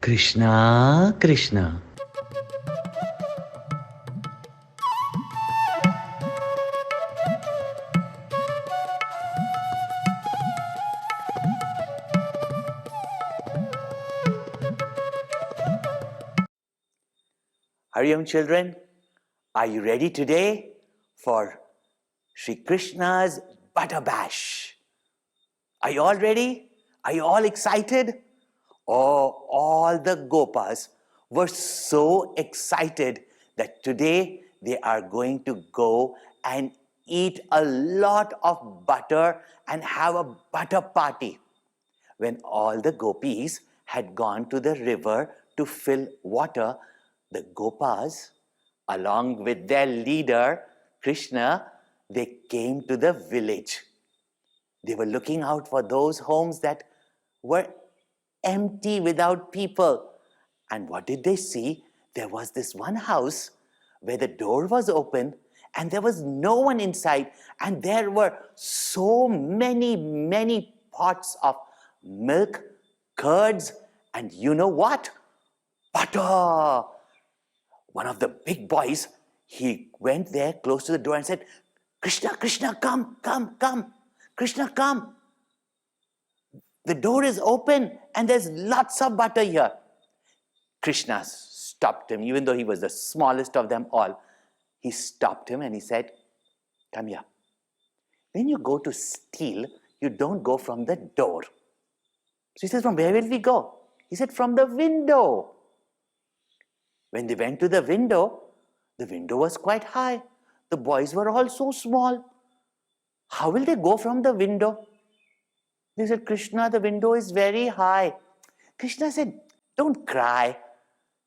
Krishna Krishna. Are you young children? Are you ready today for Sri Krishna's Butter Bash? Are you all ready? Are you all excited? Oh, all the Gopas were so excited that today they are going to go and eat a lot of butter and have a butter party. When all the Gopis had gone to the river to fill water, the Gopas, along with their leader, Krishna, they came to the village. They were looking out for those homes that were empty without people. And what did they see? There was this one house where the door was open and there was no one inside. And there were so many pots of milk, curds, and you know what? Butter. One of the big boys, he went there close to the door and said, Krishna, Krishna, come. Krishna, come. The door is open and there's lots of butter here. Krishna stopped him, even though he was the smallest of them all. He stopped him and he said, come here. When you go to steal, you don't go from the door. So he says, from where will we go? He said, from the window. When they went to the window was quite high. The boys were all so small. How will they go from the window? They said, Krishna, the window is very high. Krishna said, don't cry.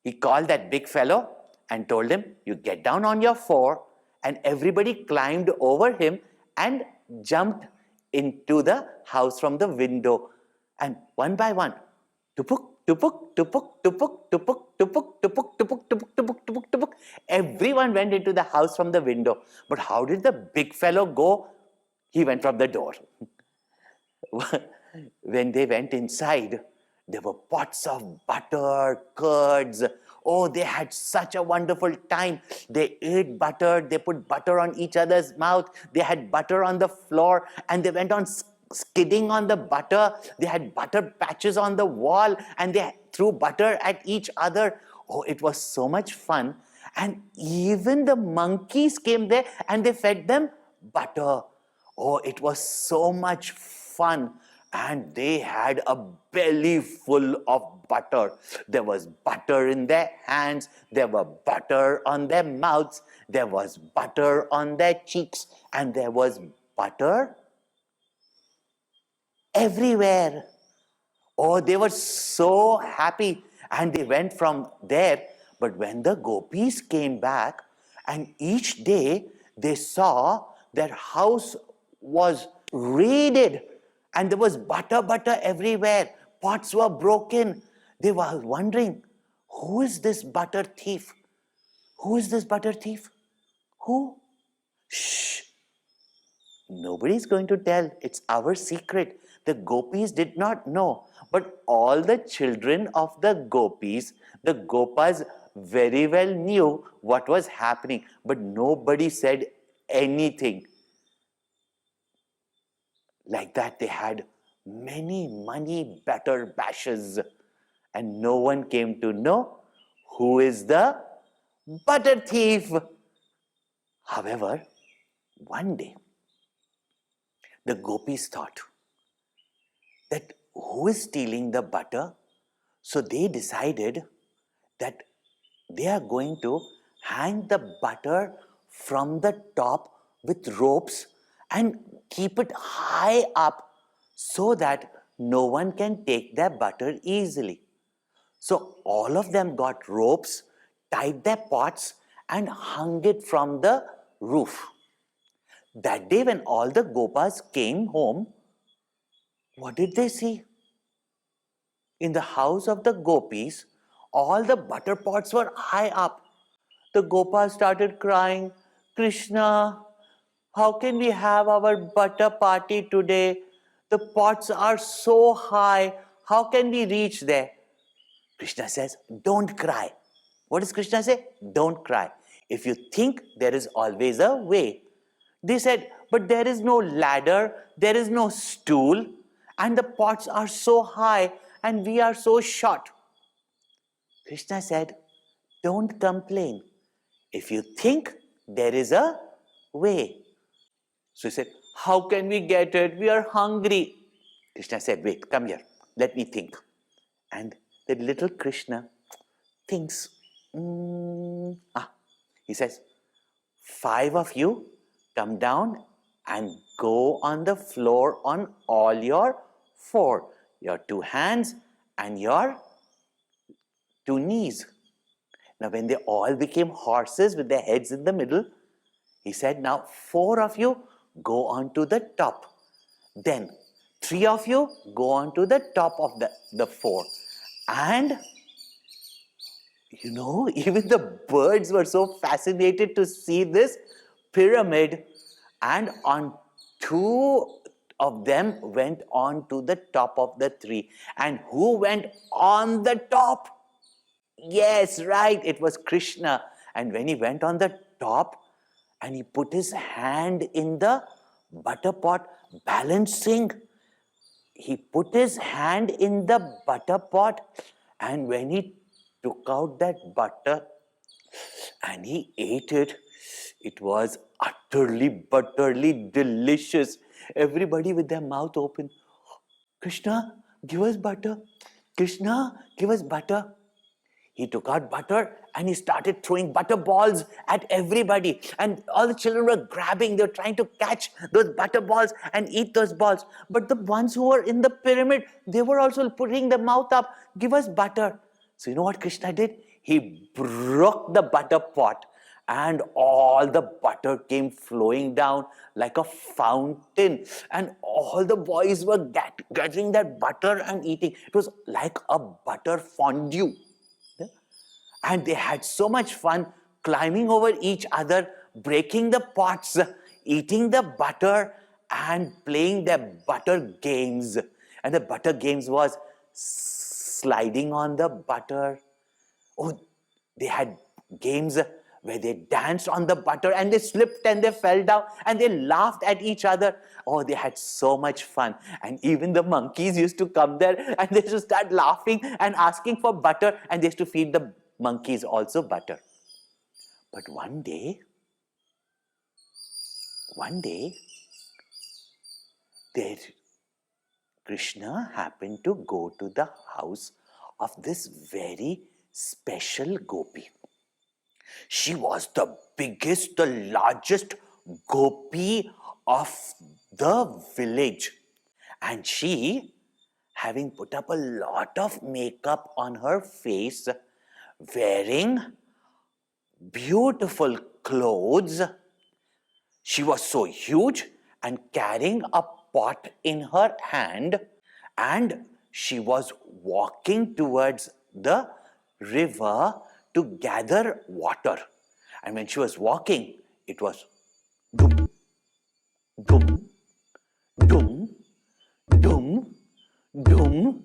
He called that big fellow and told him, you get down on your four, and everybody climbed over him and jumped into the house from the window. And one by one, tupuk, tupuk, tupuk, tupuk, tupuk, tupuk, tupuk, tupuk, tupuk, tupuk, tupuk, tupuk. Everyone went into the house from the window. But how did the big fellow go? He went from the door. When they went inside, there were pots of butter, curds. Oh, they had such a wonderful time. They ate butter. They put butter on each other's mouth. They had butter on the floor and they went on skidding on the butter. They had butter patches on the wall and they threw butter at each other. Oh, it was so much fun. And even the monkeys came there and they fed them butter. Oh, it was so much fun. And they had a belly full of butter. There was butter in their hands. There was butter on their mouths. There was butter on their cheeks. And there was butter everywhere. Oh, they were so happy. And they went from there. But when the Gopis came back, and each day they saw their house was raided. And there was butter everywhere. Pots were broken. They were wondering, who is this butter thief? Who is this butter thief? Who? Shh. Nobody's going to tell. It's our secret. The Gopis did not know. But all the children of the Gopis, the Gopas very well knew what was happening. But nobody said anything. Like that, they had many butter bashes, and no one came to know who is the butter thief. However, one day, the Gopis thought that who is stealing the butter? So they decided that they are going to hang the butter from the top with ropes and keep it high up so that no one can take their butter easily. So all of them got ropes, tied their pots and hung it from the roof. That day when all the Gopas came home, what did they see? In the house of the Gopis, all the butter pots were high up. The Gopas started crying, Krishna, how can we have our butter party today? The pots are so high. How can we reach there? Krishna says, don't cry. What does Krishna say? Don't cry. If you think, there is always a way. They said, but there is no ladder, there is no stool, and the pots are so high and we are so short. Krishna said, don't complain. If you think, there is a way. So he said, how can we get it? We are hungry. Krishna said, wait, come here. Let me think. And the little Krishna thinks, he says, 5 of you come down and go on the floor on all your 4. Your 2 hands and your 2 knees. Now when they all became horses with their heads in the middle, he said, now 4 of you go on to the top. Then 3 of you go on to the top of the 4. And even the birds were so fascinated to see this pyramid, and on 2 of them went on to the top of the 3. And who went on the top? Yes, right, it was Krishna. And when he went on the top and he put his hand in the butter pot, balancing, he put his hand in the butter pot, and when he took out that butter and he ate it, it was utterly butterly delicious. Everybody with their mouth open. Krishna, give us butter. Krishna, give us butter. He took out butter and he started throwing butter balls at everybody. And all the children were grabbing, they were trying to catch those butter balls and eat those balls. But the ones who were in the pyramid, they were also putting their mouth up, give us butter. So you know what Krishna did? He broke the butter pot and all the butter came flowing down like a fountain. And all the boys were gathering that butter and eating. It was like a butter fondue. And they had so much fun climbing over each other, breaking the pots, eating the butter, and playing their butter games. And the butter games was sliding on the butter. Oh, they had games where they danced on the butter and they slipped and they fell down and they laughed at each other. Oh, they had so much fun. And even the monkeys used to come there and they used to start laughing and asking for butter, and they used to feed the monkeys also butter. But one day, there Krishna happened to go to the house of this very special gopi. She was the biggest, the largest gopi of the village. And she, having put up a lot of makeup on her face, wearing beautiful clothes, she was so huge and carrying a pot in her hand, and she was walking towards the river to gather water. And when she was walking, it was dum, dum, dum, dum, dum,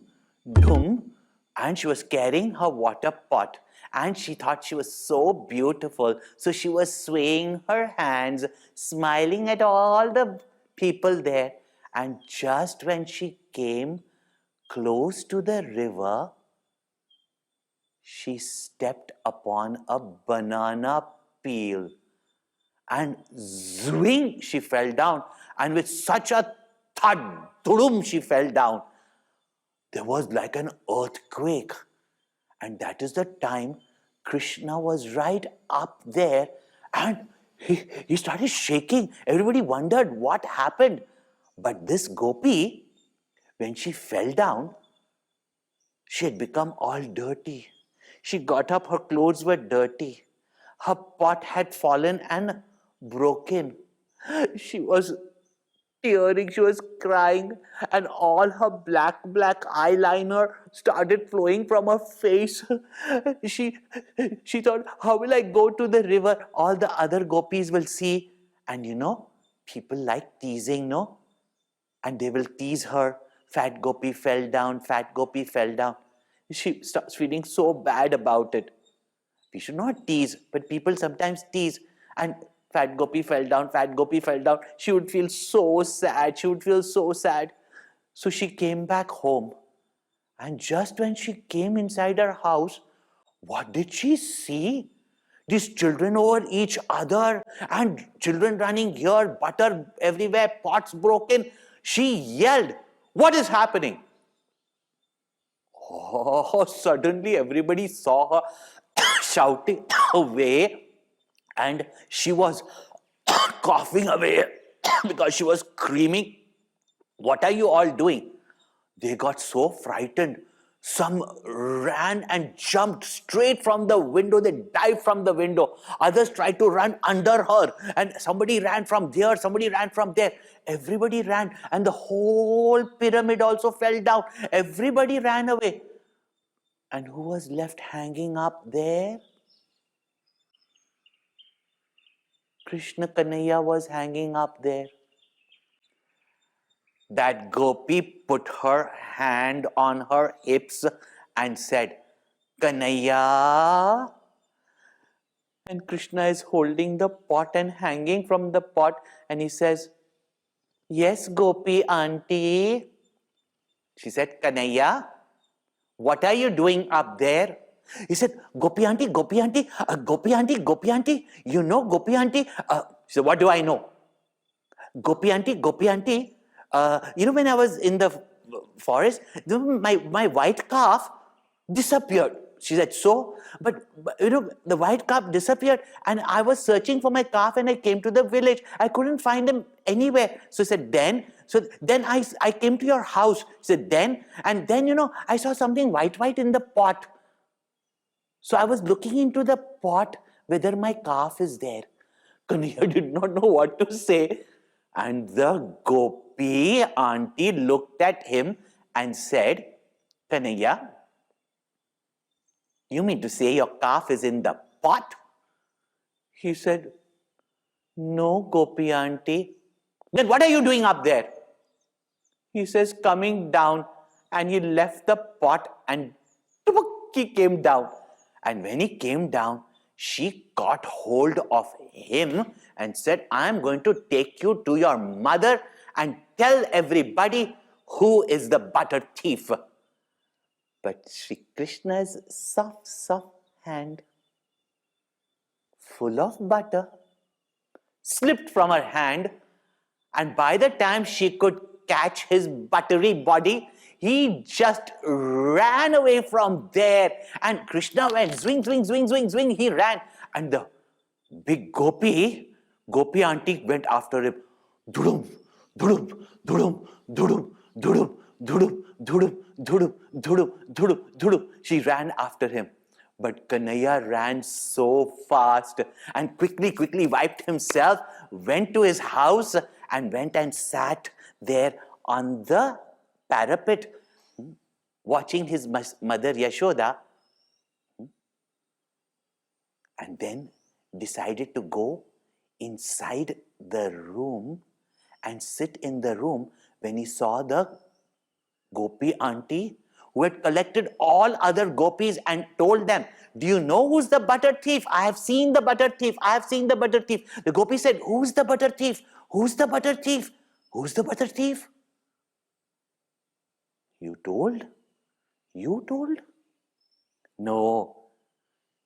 dum. And she was carrying her water pot, and she thought she was so beautiful. So she was swaying her hands, smiling at all the people there. And just when she came close to the river, she stepped upon a banana peel. And zwing, she fell down. And with such a thud, thudum, she fell down. There was like an earthquake. And that is the time Krishna was right up there, and he started shaking. Everybody wondered what happened. But this gopi, when she fell down, she had become all dirty. She got up, her clothes were dirty. Her pot had fallen and broken. She was tearing, she was crying, and all her black eyeliner started flowing from her face. She thought, how will I go to the river? All the other gopis will see. And people like teasing, no? And they will tease her. Fat gopi fell down, fat gopi fell down. She starts feeling so bad about it. We should not tease, but people sometimes tease. And fat Gopi fell down, fat Gopi fell down. She would feel so sad. She would feel so sad. So she came back home. And just when she came inside her house, what did she see? These children over each other and children running here, butter everywhere, pots broken. She yelled, "What is happening?" Oh, suddenly everybody saw her shouting away, and she was coughing away because she was screaming. "What are you all doing?" They got so frightened. Some ran and jumped straight from the window. They dived from the window. Others tried to run under her. And somebody ran from there, somebody ran from there. Everybody ran. And the whole pyramid also fell down. Everybody ran away. And who was left hanging up there? Krishna Kanhaiya was hanging up there. That Gopi put her hand on her hips and said, "Kanhaiya." And Krishna is holding the pot and hanging from the pot, and he says, "Yes, Gopi auntie." She said, "Kanhaiya, what are you doing up there?" He said, "Gopi auntie, Gopi auntie, Gopi auntie, Gopi auntie, you know Gopi auntie." She said, "What do I know?" "Gopi auntie, Gopi auntie, when I was in the forest, my white calf disappeared." She said, "So?" But the white calf disappeared, and I was searching for my calf, and I came to the village. I couldn't find him anywhere. So she said, then I came to your house." She said, then I saw something white in the pot. So I was looking into the pot whether my calf is there. Kanhaiya did not know what to say. And the Gopi auntie looked at him and said, "Kanhaiya, you mean to say your calf is in the pot?" He said, "No, Gopi auntie." "Then what are you doing up there?" He says, "Coming down." And he left the pot and he came down. And when he came down, she caught hold of him and said, "I'm going to take you to your mother and tell everybody who is the butter thief." But Shri Krishna's soft hand, full of butter, slipped from her hand, and by the time she could catch his buttery body, he just ran away from there. And Krishna went swing, swing, swing, swing, swing. He ran. And the big Gopi auntie went after him. Dudum, dudum, dudum, dudum, dudum, dudum, dudum, dudum, dudum, dudum, dudum. She ran after him. But Kanhaiya ran so fast and quickly wiped himself, went to his house and went and sat there on the parapet, watching his mother Yashoda, and then decided to go inside the room and sit in the room when he saw the Gopi auntie who had collected all other gopis and told them, "Do you know who's the butter thief? I have seen the butter thief. I have seen the butter thief." The gopi said, "Who's the butter thief? Who's the butter thief? Who's the butter thief?" "You told? You told?" No.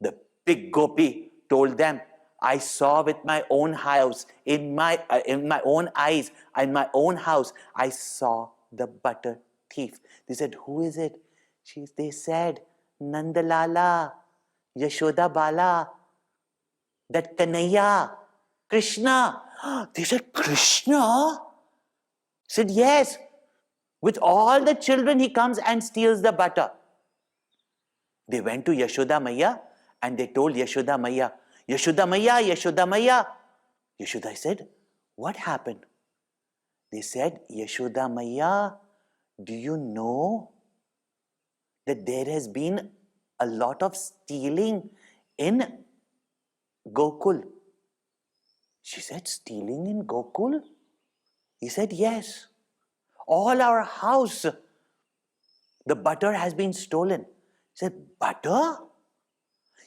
The big gopi told them, "I saw with my own eyes, in my own eyes, in my own house, I saw the butter thief." They said, "Who is it?" They said, "Nandalala, Yashoda Bala, that Kanhaiya, Krishna." They said, "Krishna?" Said, "Yes. With all the children, he comes and steals the butter." They went to Yashoda Maiyaa and they told Yashoda Maiyaa, "Yashoda Maiyaa, Yashoda Maiyaa." Yashoda said, "What happened?" They said, "Yashoda Maiyaa, do you know that there has been a lot of stealing in Gokul?" She said, "Stealing in Gokul?" He said, "Yes. All our house, the butter has been stolen. She said, butter?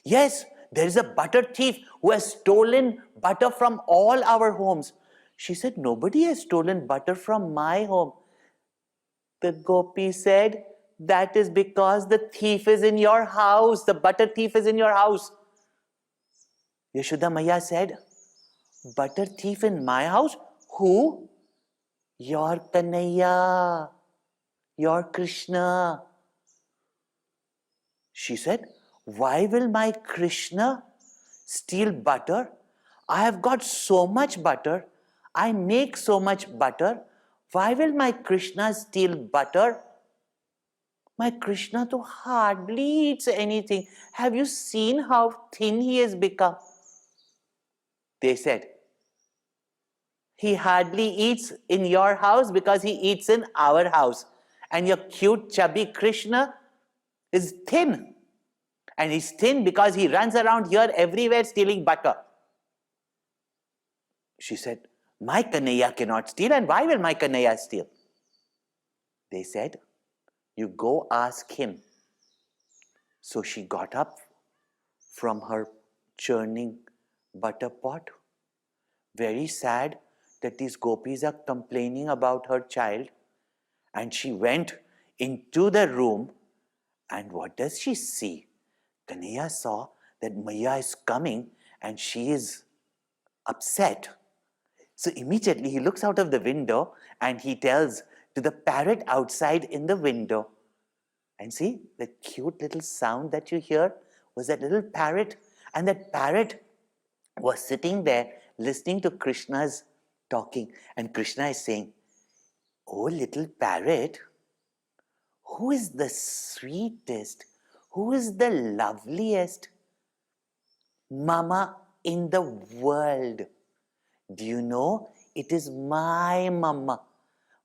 Yes, there is a butter thief who has stolen butter from all our homes. She said, nobody has stolen butter from my home. The gopi said, that is because the thief is in your house. The butter thief is in your house. Yashoda Maiyaa said, butter thief in my house? Who? Your Kanhaiya, your Krishna. She said, why will my Krishna steal butter? I have got so much butter. I make so much butter. Why will my Krishna steal butter? My Krishna to hardly eats anything. Have you seen how thin he has become? They said, he hardly eats in your house because he eats in our house. And your cute chubby Krishna is thin. And he's thin because he runs around here everywhere stealing butter. She said, my Kanhaiya cannot steal, and why will my Kanhaiya steal? They said, you go ask him. So she got up from her churning butter pot, very sad that these gopis are complaining about her child. And she went into the room, and what does she see? Kanhaiya saw that Maiyaa is coming and she is upset. So immediately he looks out of the window and he tells to the parrot outside in the window. And see, the cute little sound that you hear was that little parrot. And that parrot was sitting there listening to Krishna's talking. And Krishna is saying, oh, little parrot, who is the sweetest? Who is the loveliest mama in the world? Do you know? It is my mama.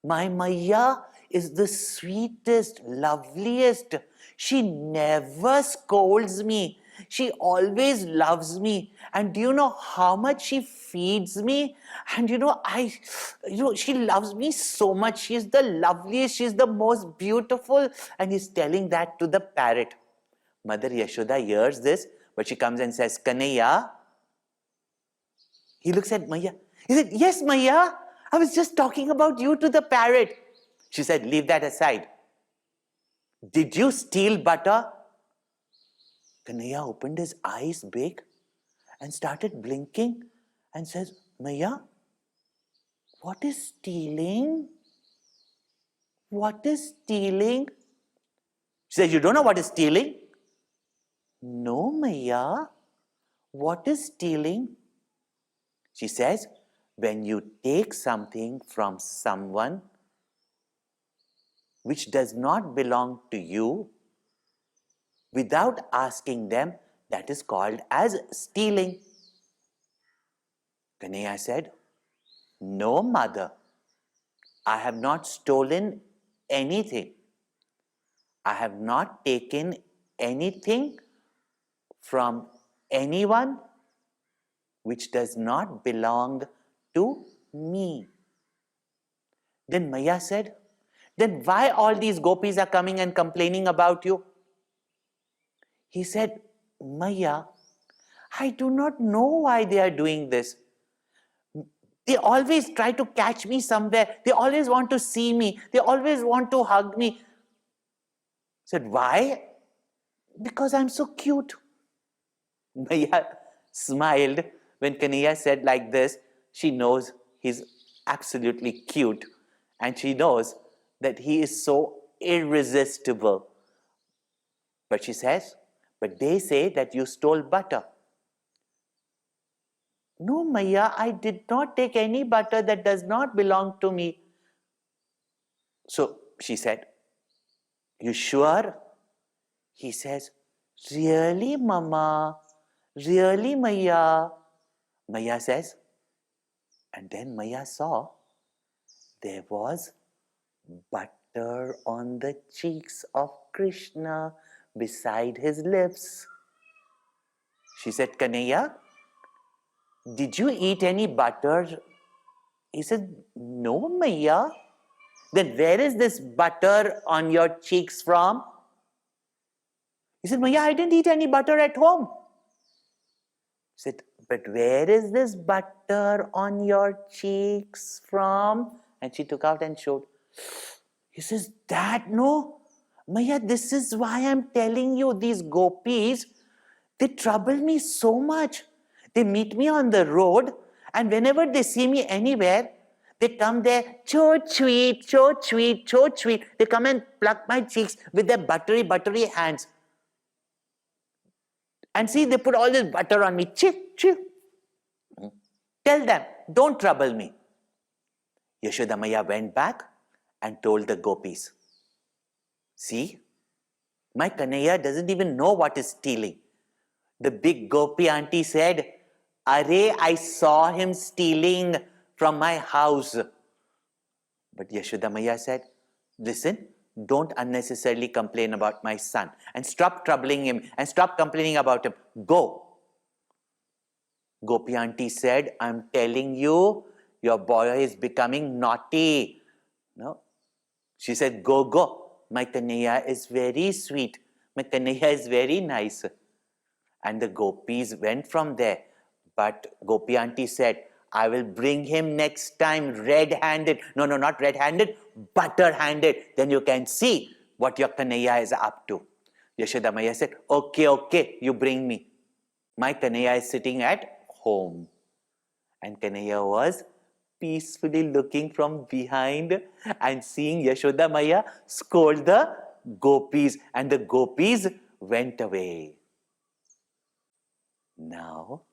My maiyaa is the sweetest, loveliest. She never scolds me. She always loves me. And do you know how much she feeds me? And she loves me so much. She is the loveliest. She is the most beautiful. And he's telling that to the parrot. Mother Yashoda hears this, but she comes and says, Kanhaiya. He looks at Maiyaa. He said, yes, Maiyaa, I was just talking about you to the parrot. She said, leave that aside. Did you steal butter? Kanhaiya opened his eyes big and started blinking and says, Maiyaa, what is stealing? What is stealing? She says, you don't know what is stealing? No, Maiyaa. What is stealing? She says, when you take something from someone which does not belong to you, without asking them, that is called as stealing. Kanhaiya said, no, mother, I have not stolen anything. I have not taken anything from anyone which does not belong to me. Then Maiyaa said, then why all these gopis are coming and complaining about you? He said, Maiyaa, I do not know why they are doing this. They always try to catch me somewhere. They always want to see me. They always want to hug me. I said, why? Because I'm so cute. Maiyaa smiled when Kanhaiya said like this. She knows he's absolutely cute. And she knows that he is so irresistible. But she says, but they say that you stole butter. No, Maiyaa, I did not take any butter that does not belong to me. So she said, you sure? He says, really, Mama? Really, Maiyaa? Maiyaa says, and then Maiyaa saw there was butter on the cheeks of Krishna beside his lips. She said, Kanhaiya, did you eat any butter? He said, no, Maiyaa. Then where is this butter on your cheeks from? He said, Maiyaa, I didn't eat any butter at home. He said, but where is this butter on your cheeks from? And she took out and showed. He says, that no. Maiyaa, this is why I'm telling you, these gopis, they trouble me so much. They meet me on the road, and whenever they see me anywhere, they come there, so sweet, so sweet, so sweet. They come and pluck my cheeks with their buttery, buttery hands. And see, they put all this butter on me. Chill, chill. Tell them, don't trouble me. Yashoda Maiyaa went back and told the gopis, see, my Kanhaiya doesn't even know what is stealing. The big gopi auntie said, Are, I saw him stealing from my house. But Yashoda Maiyaa said, listen, don't unnecessarily complain about my son and stop troubling him and stop complaining about him. Go. Gopi auntie said, I'm telling you, your boy is becoming naughty. No. She said, go, go. My Kanhaiya is very sweet. My Kanhaiya is very nice. And the gopis went from there. But Gopi auntie said, I will bring him next time red-handed. No, not red-handed, butter-handed. Then you can see what your Kanhaiya is up to. Yashoda Maiyaa said, okay, you bring me. My Kanhaiya is sitting at home. And Kanhaiya was peacefully looking from behind and seeing Yashoda Maiyaa scold the gopis. And the gopis went away. Now,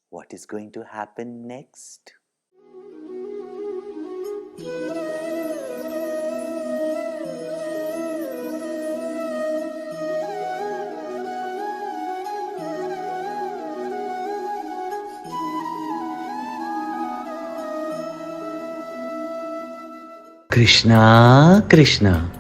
what is going to happen next? Krishna Krishna